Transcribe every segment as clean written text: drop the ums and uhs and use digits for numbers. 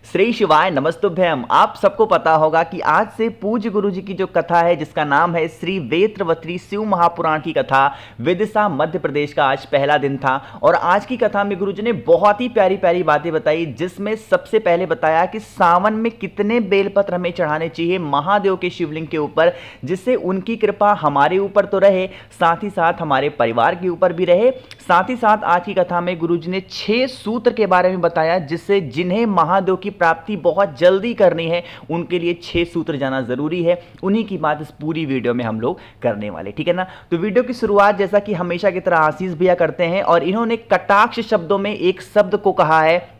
श्री शिवाय नमस्तुभ्यम। आप सबको पता होगा कि आज से पूज्य गुरु जी की जो कथा है जिसका नाम है श्री वेत्रवत्री शिव महापुराण की कथा, विदिशा मध्य प्रदेश का आज पहला दिन था। और आज की कथा में गुरु जी ने बहुत ही प्यारी प्यारी बातें बताई, जिसमें सबसे पहले बताया कि सावन में कितने बेलपत्र हमें चढ़ाने चाहिए महादेव के शिवलिंग के ऊपर, जिससे उनकी कृपा हमारे ऊपर तो रहे, साथ ही साथ हमारे परिवार के ऊपर भी रहे। साथ ही साथ आज की कथा में गुरु जी ने 6 सूत्र के बारे में बताया, जिससे जिन्हें महादेव की प्राप्ति बहुत जल्दी करनी है उनके लिए 6 सूत्र जाना जरूरी है। उन्हीं की बात इस पूरी वीडियो में हम लोग करने वाले, ठीक है ना। तो वीडियो की शुरुआत जैसा कि हमेशा की तरह आशीष भैया करते हैं, और इन्होंने कटाक्ष शब्दों में एक शब्द को कहा है,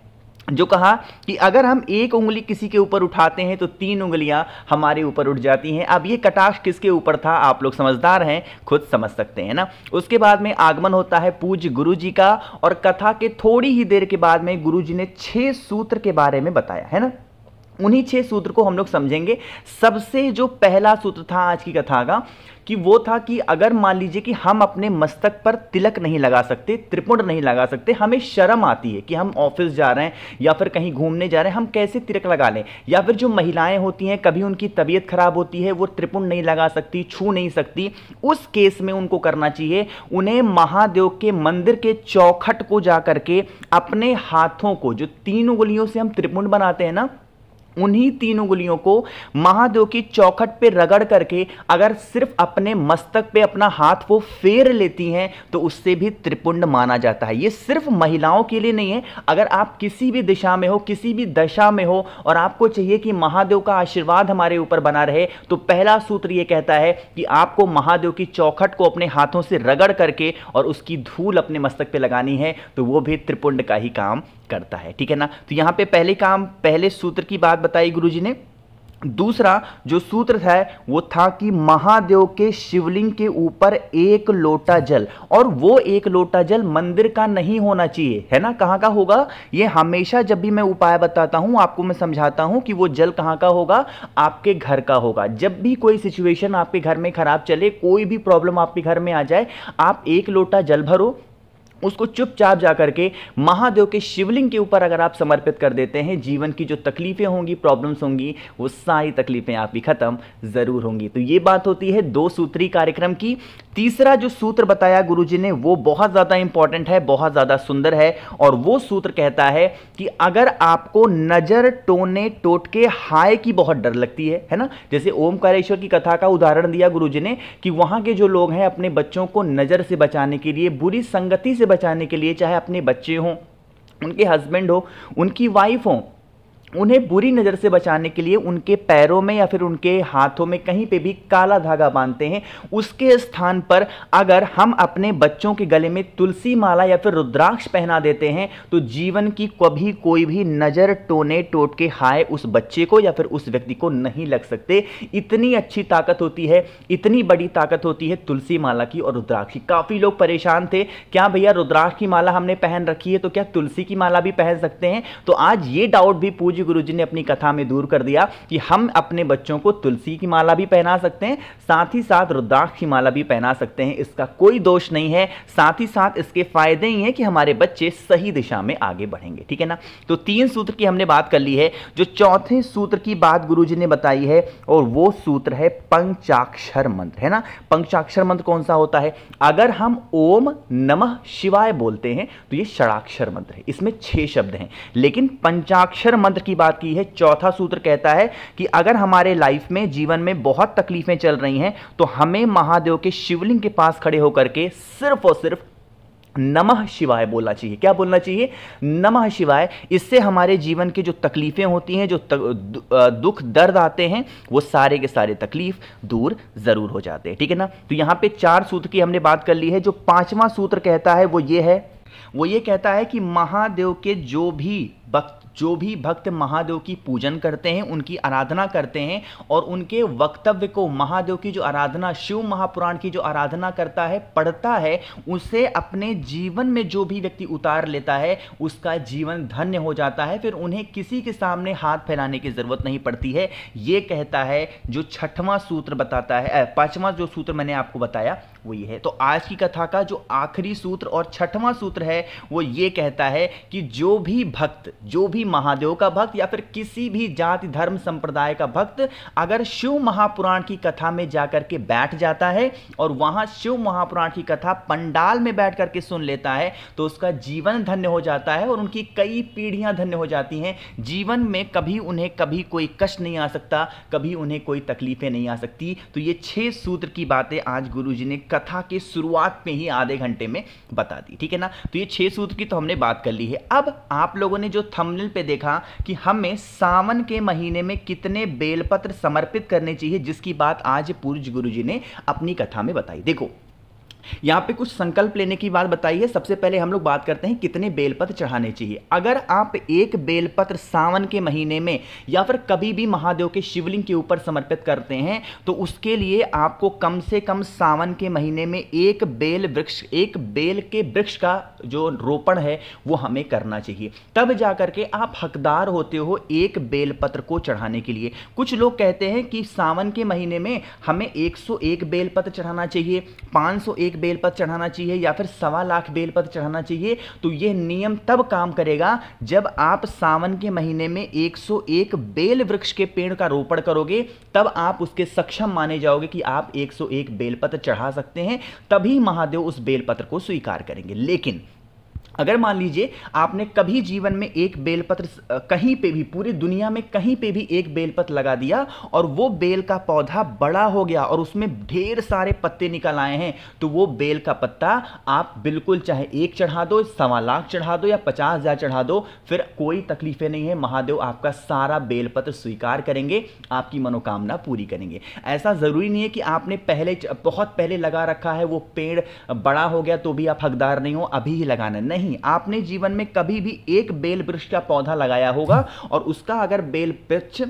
जो कहा कि अगर हम एक उंगली किसी के ऊपर उठाते हैं तो 3 उंगलियां हमारे ऊपर उठ जाती हैं। अब ये कटाक्ष किसके ऊपर था, आप लोग समझदार हैं, खुद समझ सकते हैं ना। उसके बाद में आगमन होता है पूज्य गुरु जी का, और कथा के थोड़ी ही देर के बाद में गुरु जी ने 6 सूत्र के बारे में बताया है ना। उन्हीं 6 सूत्र को हम लोग समझेंगे। सबसे जो पहला सूत्र था आज की कथा का, कि वो था कि अगर मान लीजिए कि हम अपने मस्तक पर तिलक नहीं लगा सकते, त्रिपुंड नहीं लगा सकते, हमें शर्म आती है कि हम ऑफिस जा रहे हैं या फिर कहीं घूमने जा रहे हैं, हम कैसे तिलक लगा लें। या फिर जो महिलाएं होती हैं, कभी उनकी तबीयत खराब होती है, वो त्रिपुंड नहीं लगा सकती, छू नहीं सकती, उस केस में उनको करना चाहिए, उन्हें महादेव के मंदिर के चौखट को जा करके अपने हाथों को, जो 3 उंगलियों से हम त्रिपुंड बनाते हैं ना, उन्हीं 3 उंगलियों को महादेव की चौखट पे रगड़ करके अगर सिर्फ अपने मस्तक पे अपना हाथ वो फेर लेती हैं तो उससे भी त्रिपुंड माना जाता है। ये सिर्फ महिलाओं के लिए नहीं है। अगर आप किसी भी दिशा में हो, किसी भी दशा में हो, और आपको चाहिए कि महादेव का आशीर्वाद हमारे ऊपर बना रहे, तो पहला सूत्र ये कहता है कि आपको महादेव की चौखट को अपने हाथों से रगड़ करके और उसकी धूल अपने मस्तक पे लगानी है, तो वो भी त्रिपुंड का ही काम करता है, ठीक है ना। तो यहां पे पहले सूत्र की बात बताई गुरुजी ने। दूसरा जो सूत्र है वो था कि महादेव के शिवलिंग के ऊपर 1 लोटा जल, और वो 1 लोटा जल मंदिर का नहीं होना चाहिए, है ना। कहां का होगा, ये हमेशा जब भी मैं उपाय बताता हूं आपको मैं समझाता हूं कि वो जल कहां का होगा, आपके घर का होगा। जब भी कोई सिचुएशन आपके घर में खराब चले, कोई भी प्रॉब्लम आपके घर में आ जाए, आप 1 लोटा जल भरो, उसको चुपचाप जाकर के महादेव के शिवलिंग के ऊपर अगर आप समर्पित कर देते हैं, जीवन की जो तकलीफें होंगी, प्रॉब्लम्स होंगी, वो सारी तकलीफें आपकी खत्म जरूर होंगी। तो ये बात होती है 2 सूत्री कार्यक्रम की। तीसरा जो सूत्र बताया गुरुजी ने वो बहुत ज्यादा इंपॉर्टेंट है, बहुत ज्यादा सुंदर है, और वो सूत्र कहता है कि अगर आपको नजर, टोने, टोटके, हाय की बहुत डर लगती है ना। जैसे ओमकारेश्वर की कथा का उदाहरण दिया गुरुजी ने कि वहां के जो लोग हैं अपने बच्चों को नजर से बचाने के लिए, बुरी संगति से बचाने के लिए, चाहे अपने बच्चे हों, उनके हस्बैंड हो, उनकी वाइफ हो, उन्हें बुरी नज़र से बचाने के लिए उनके पैरों में या फिर उनके हाथों में कहीं पे भी काला धागा बांधते हैं। उसके स्थान पर अगर हम अपने बच्चों के गले में तुलसी माला या फिर रुद्राक्ष पहना देते हैं, तो जीवन की कभी कोई भी नज़र, टोने, टोटके, हाय उस बच्चे को या फिर उस व्यक्ति को नहीं लग सकते। इतनी अच्छी ताकत होती है, इतनी बड़ी ताकत होती है तुलसी माला की और रुद्राक्ष की। काफ़ी लोग परेशान थे, क्या भैया रुद्राक्ष की माला हमने पहन रखी है तो क्या तुलसी की माला भी पहन सकते हैं। तो आज ये डाउट भी पूज्य गुरुजी ने अपनी कथा में दूर कर दिया कि हम अपने बच्चों को तुलसी की माला भी पहना सकते हैं, साथ ही साथ रुद्राक्ष की माला भी पहना सकते हैं। इसका कोई दोष नहीं है, साथ ही साथ इसके फायदे ही हैं कि हमारे बच्चे सही दिशा में आगे बढ़ेंगे, ठीक है ना। तो 3 सूत्र की हमने बात कर ली है। जो चौथे सूत्र की बात गुरुजी ने बताई है, और वो सूत्र है पंचाक्षर मंत्र, है ना। पंचाक्षर मंत्र कौन सा होता है, अगर हम ओम नमः शिवाय बोलते हैं तो ये षडाक्षर मंत्र है, इसमें 6 शब्द हैं। लेकिन पंचाक्षर मंत्र की बात की है, चौथा सूत्र कहता है कि अगर हमारे लाइफ में, जीवन में बहुत तकलीफें चल रही हैं, तो हमें महादेव के शिवलिंग के पास खड़े होकर के सिर्फ और सिर्फ नमः शिवाय बोलना चाहिए। क्या बोलना चाहिए, नमः शिवाय। इससे हमारे जीवन की जो तकलीफें होती हैं, जो दुख दर्द आते हैं, वो सारे के सारे तकलीफ दूर जरूर हो जाते हैं, ठीक है ना। तो यहां पे 4 सूत्र की हमने बात कर ली है। जो 5वां सूत्र कहता है वो ये कहता है कि महादेव के जो भी भक्त महादेव की पूजन करते हैं, उनकी आराधना करते हैं, और उनके वक्तव्य को, महादेव की जो आराधना, शिव महापुराण की जो आराधना करता है, पढ़ता है, उसे अपने जीवन में जो भी व्यक्ति उतार लेता है, उसका जीवन धन्य हो जाता है। फिर उन्हें किसी के सामने हाथ फैलाने की जरूरत नहीं पड़ती है। ये कहता है जो 6वां सूत्र बताता है, 5वां जो सूत्र मैंने आपको बताया वो ये है। तो आज की कथा का जो आखिरी सूत्र और छठवां सूत्र है वो ये कहता है कि जो भी भक्त, जो भी महादेव का भक्त या फिर किसी भी जाति धर्म संप्रदाय का भक्त अगर शिव महापुराण की कथा में जाकर के बैठ जाता है और वहां शिव महापुराण की कथा पंडाल में बैठ करके सुन लेता है तो उसका जीवन धन्य हो जाता है और उनकी कई पीढ़ियां धन्य हो जाती हैं। जीवन में कभी उन्हें कभी कोई कष्ट नहीं आ सकता, कभी उन्हें कोई तकलीफें नहीं आ सकती। तो ये 6 सूत्र की बातें आज गुरुजी ने कथा के शुरुआत में ही आधे घंटे में बता दी, ठीक है ना। तो ये 6 सूत्र की तो हमने बात कर ली है। अब आप लोगों ने जो थंबनेल पे देखा कि हमें सावन के महीने में कितने बेलपत्र समर्पित करने चाहिए, जिसकी बात आज पूज्य गुरुजी ने अपनी कथा में बताई। देखो यहां पे कुछ संकल्प लेने की बात बताई है। सबसे पहले हम लोग बात करते हैं कितने बेलपत्र चढ़ाने चाहिए। अगर आप एक बेलपत्र सावन के महीने में या फिर कभी भी महादेव के शिवलिंग के ऊपर समर्पित करते हैं तो उसके लिए आपको कम से कम सावन के महीने में एक बेल के वृक्ष का जो रोपण है वो हमें करना चाहिए, तब जाकर के आप हकदार होते हो एक बेलपत्र को चढ़ाने के लिए। कुछ लोग कहते हैं कि सावन के महीने में हमें 101 बेलपत्र चढ़ाना चाहिए, 501 बेलपत्र चढ़ाना चाहिए या फिर 1.25 लाख बेलपत्र चढ़ाना चाहिए। तो यह नियम तब काम करेगा जब आप सावन के महीने में 101 बेल वृक्ष के पेड़ का रोपण करोगे, तब आप उसके सक्षम माने जाओगे कि आप 101 बेलपत्र चढ़ा सकते हैं, तभी महादेव उस बेलपत्र को स्वीकार करेंगे। लेकिन अगर मान लीजिए आपने कभी जीवन में एक बेलपत्र कहीं पे भी, पूरी दुनिया में कहीं पे भी एक बेलपत्र लगा दिया और वो बेल का पौधा बड़ा हो गया और उसमें ढेर सारे पत्ते निकल आए हैं, तो वो बेल का पत्ता आप बिल्कुल चाहे 1 चढ़ा दो, 1.25 लाख चढ़ा दो या 50,000 चढ़ा दो, फिर कोई तकलीफें नहीं है। महादेव आपका सारा बेलपत्र स्वीकार करेंगे, आपकी मनोकामना पूरी करेंगे। ऐसा जरूरी नहीं है कि आपने बहुत पहले लगा रखा है, वो पेड़ बड़ा हो गया तो भी आप हकदार नहीं हो, अभी ही लगाना नहीं। आपने जीवन में कभी भी एक बेल वृक्ष का पौधा लगाया होगा और उसका अगर बेल वृक्ष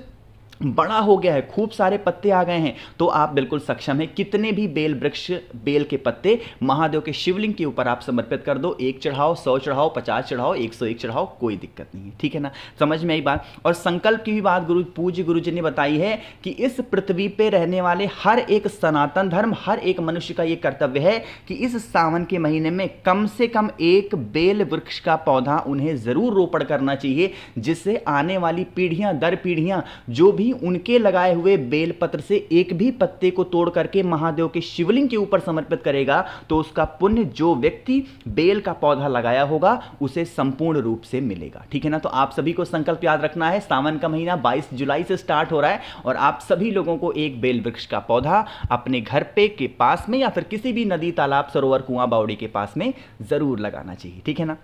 बड़ा हो गया है, खूब सारे पत्ते आ गए हैं, तो आप बिल्कुल सक्षम है कितने भी बेल वृक्ष, बेल के पत्ते महादेव के शिवलिंग के ऊपर आप समर्पित कर दो। 1 चढ़ाओ, 100 चढ़ाओ, 50 चढ़ाओ, 101 चढ़ाओ, कोई दिक्कत नहीं है, ठीक है ना। समझ में आई बात। और संकल्प की भी बात पूज्य गुरुजी ने बताई है कि इस पृथ्वी पे रहने वाले हर एक सनातन धर्म, हर एक मनुष्य का यह कर्तव्य है कि इस सावन के महीने में कम से कम एक बेल वृक्ष का पौधा उन्हें जरूर रोपण करना चाहिए, जिससे आने वाली पीढ़ियां दर पीढ़ियां जो भी उनके लगाए हुए बेलपत्र से एक भी पत्ते को तोड़ करके महादेव के शिवलिंग के ऊपर समर्पित करेगा तो उसका पुण्य जो व्यक्ति बेल का पौधा लगाया होगा उसे संपूर्ण रूप से मिलेगा, ठीक है ना। तो आप सभी को संकल्प याद रखना है। सावन का महीना 22 जुलाई से स्टार्ट हो रहा है और आप सभी लोगों को एक बेल वृक्ष का पौधा अपने घर पे के पास में या फिर किसी भी नदी, तालाब, सरोवर, कुआं, बावड़ी के पास में जरूर लगाना चाहिए, ठीक है ना।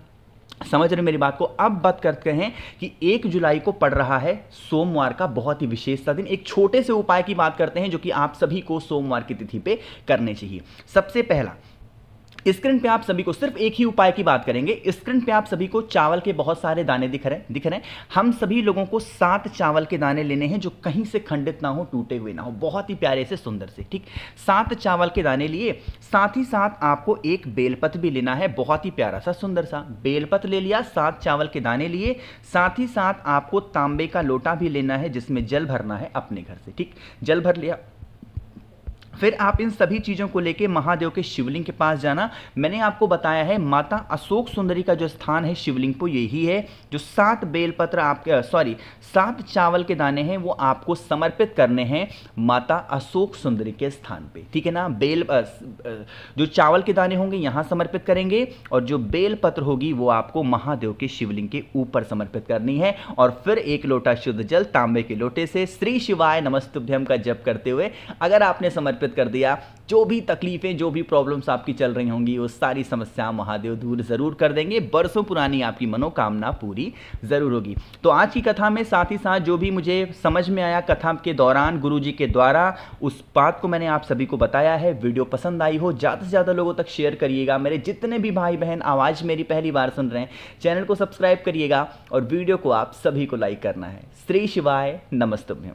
समझ रहे मेरी बात को। अब बात करते हैं कि 1 जुलाई को पड़ रहा है सोमवार का बहुत ही विशेष सा दिन। एक छोटे से उपाय की बात करते हैं जो कि आप सभी को सोमवार की तिथि पे करने चाहिए। सबसे पहला, स्क्रीन पे आप सभी को सिर्फ एक ही उपाय की बात करेंगे। स्क्रीन पे आप सभी को चावल के बहुत सारे दाने दिख रहे हैं। हम सभी लोगों को 7 चावल के दाने लेने हैं जो कहीं से खंडित ना हो, टूटे हुए ना हो, बहुत ही प्यारे से, सुंदर से, ठीक। 7 चावल के दाने लिए, साथ ही साथ आपको एक बेलपत्र भी लेना है, बहुत ही प्यारा सा, सुंदर सा बेलपत्र ले लिया, 7 चावल के दाने लिए, साथ ही साथ आपको तांबे का लोटा भी लेना है जिसमें जल भरना है अपने घर से, ठीक। जल भर लिया, फिर आप इन सभी चीज़ों को लेके महादेव के शिवलिंग के पास जाना। मैंने आपको बताया है माता अशोक सुंदरी का जो स्थान है शिवलिंग को यही है, जो 7 बेलपत्र आपके 7 चावल के दाने हैं वो आपको समर्पित करने हैं माता अशोक सुंदरी के स्थान पे, ठीक है ना। जो चावल के दाने होंगे यहाँ समर्पित करेंगे और जो बेलपत्र होगी वो आपको महादेव के शिवलिंग के ऊपर समर्पित करनी है। और फिर 1 लोटा शुद्ध जल तांबे के लोटे से श्री शिवाय नमस्तुभ्यम का जप करते हुए अगर आपने समर्पित कर दिया, जो भी तकलीफें, जो भी प्रॉब्लम्स आपकी चल रही होंगी वो सारी समस्या महादेव दूर जरूर कर देंगे। बरसों पुरानी आपकी मनोकामना पूरी जरूर होगी। तो आज की कथा में साथ ही साथ जो भी मुझे समझ में आया कथा के दौरान गुरुजी के द्वारा, उस बात को मैंने आप सभी को बताया है। वीडियो पसंद आई हो ज़्यादा से ज़्यादा लोगों तक शेयर करिएगा। मेरे जितने भी भाई बहन आवाज़ मेरी पहली बार सुन रहे हैं, चैनल को सब्सक्राइब करिएगा और वीडियो को आप सभी को लाइक करना है। श्री शिवाय नमस्तुभ्यम।